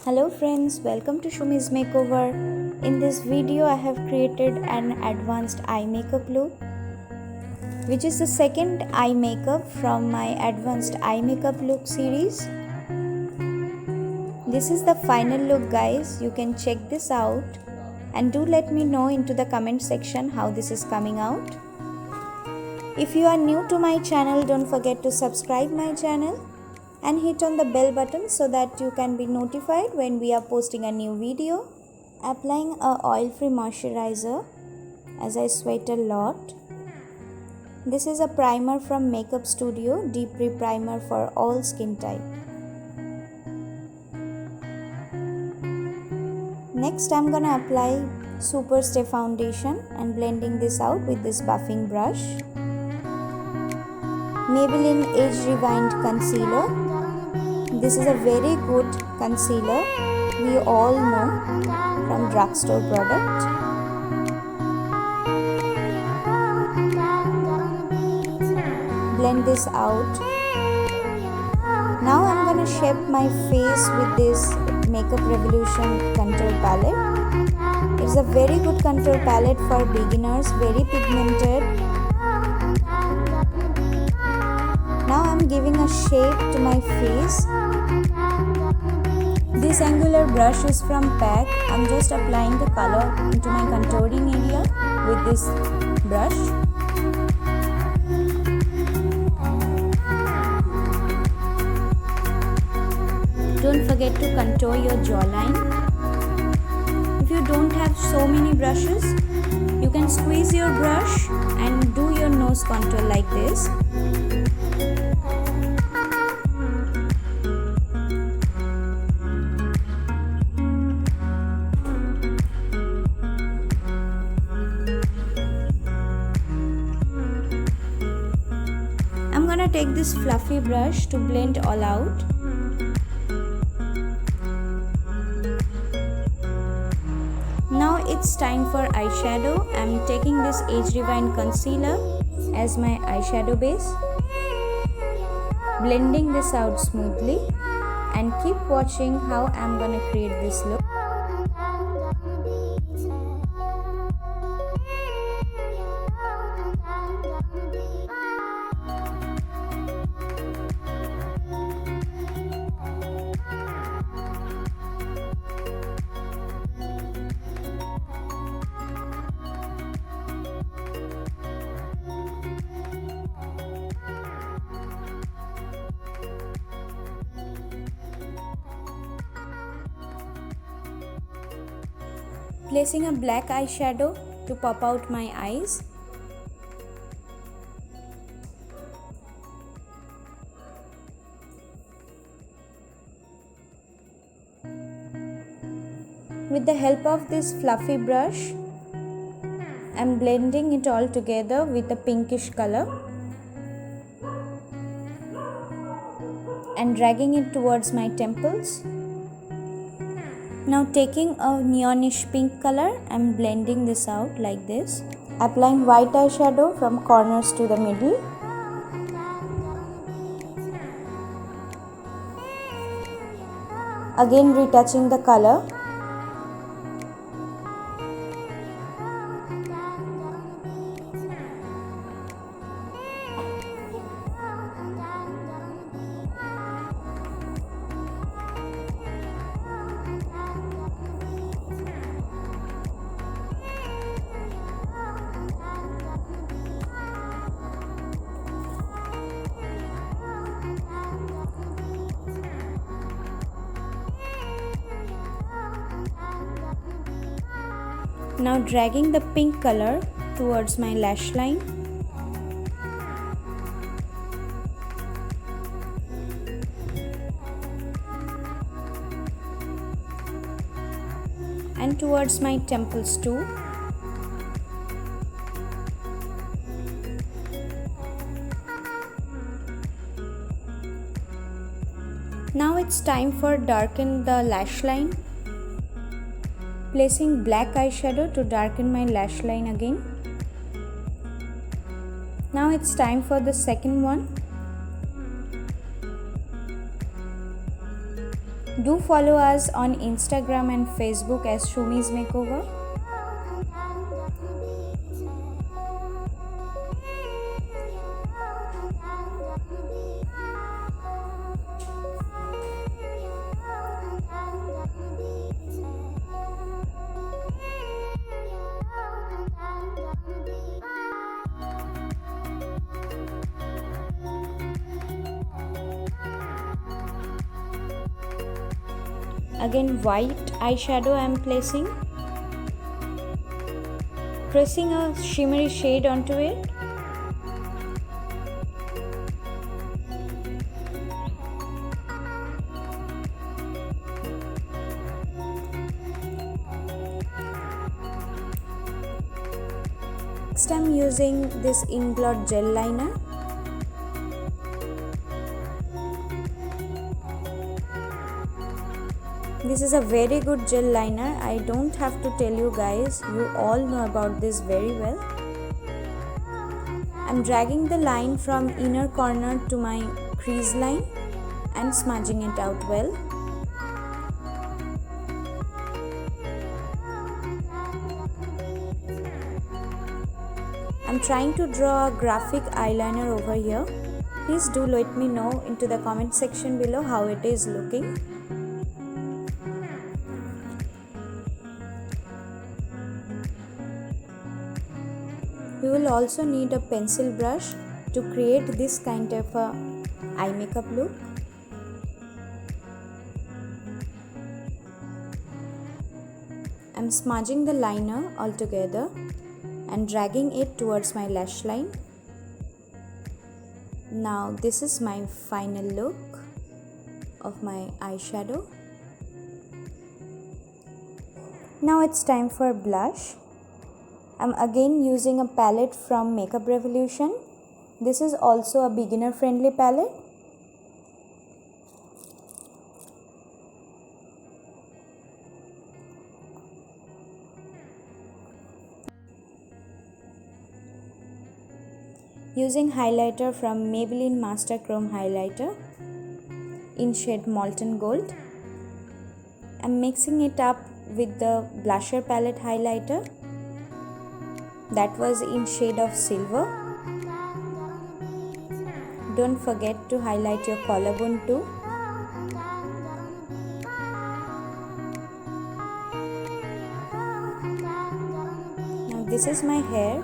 Hello friends, welcome to Shumi's Makeover. In this video I have created an advanced eye makeup look, which is the second eye makeup from my advanced eye makeup look series. This is the final look guys, you can check this out and do let me know into the comment section how this is coming out. If you are new to my channel, don't forget to subscribe my channel and hit on the bell button so that you can be notified when we are posting a new video. Applying a oil-free moisturizer as I sweat a lot. This is a primer from Makeup Studio, Deep Primer for all skin type. Next I'm gonna apply Super Stay Foundation and blending this out with this buffing brush. Maybelline Age Rewind Concealer. This is a very good concealer, we all know, from drugstore product. Blend this out. Now I'm gonna shape my face with this Makeup Revolution contour palette. It's a very good contour palette for beginners, very pigmented. Now I'm giving a shape to my face. This angular brush is from PAC. I'm just applying the color into my contouring area with this brush. Don't forget to contour your jawline. If you don't have so many brushes, you can squeeze your brush and do your nose contour like this. I'm gonna take this fluffy brush to blend all out. Now it's time for eyeshadow. I'm taking this Age Rewind Concealer as my eyeshadow base. Blending this out smoothly and keep watching how I'm gonna create this look. Placing a black eyeshadow to pop out my eyes. With the help of this fluffy brush, I'm blending it all together with a pinkish color and dragging it towards my temples. Now taking a neonish pink color, I'm blending this out like this. Applying white eyeshadow from corners to the middle. Again retouching the color. Now dragging the pink color towards my lash line. And towards my temples too. Now it's time for darken the lash line. Placing black eyeshadow to darken my lash line again. Now it's time for the second one. Do follow us on Instagram and Facebook as Shumi's Makeover. Again, white eyeshadow I am placing, pressing a shimmery shade onto it. Next I am using this Inglot gel liner. This is a very good gel liner. I don't have to tell you guys, you all know about this very well. I'm dragging the line from inner corner to my crease line and smudging it out well. I'm trying to draw a graphic eyeliner over here. Please do let me know into the comment section below how it is looking. You will also need a pencil brush to create this kind of a eye makeup look. I'm smudging the liner all together and dragging it towards my lash line. Now this is my final look of my eyeshadow. Now it's time for blush. I'm again using a palette from Makeup Revolution. This is also a beginner friendly palette. Using highlighter from Maybelline Master Chrome Highlighter in shade Molten Gold. I'm mixing it up with the blusher palette highlighter. That was in shade of Silver. Don't forget to highlight your collarbone too. Now this is my hair.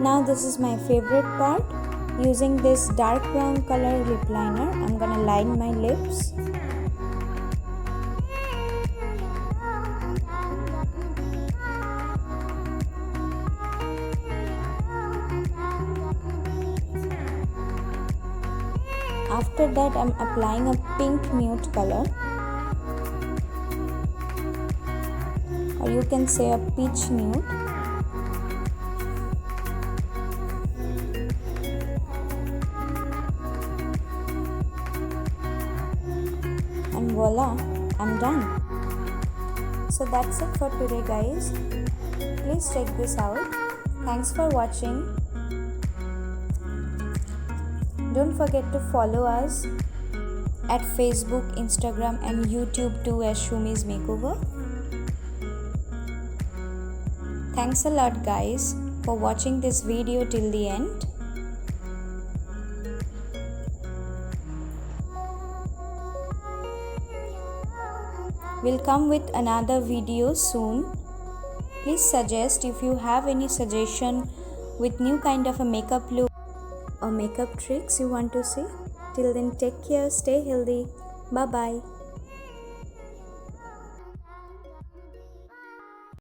Now this is my favorite part. Using this dark brown color lip liner, I'm gonna line my lips. After that, I'm applying a pink nude color, or you can say a peach nude. And voila, I'm done. So that's it for today, guys. Please check this out. Thanks for watching. Don't forget to follow us at Facebook, Instagram and YouTube too as Shumi's Makeover. Thanks a lot guys for watching this video till the end. We'll come with another video soon. Please suggest if you have any suggestion with new kind of a makeup look or makeup tricks you want to see. Till then, take care, stay healthy. Bye bye.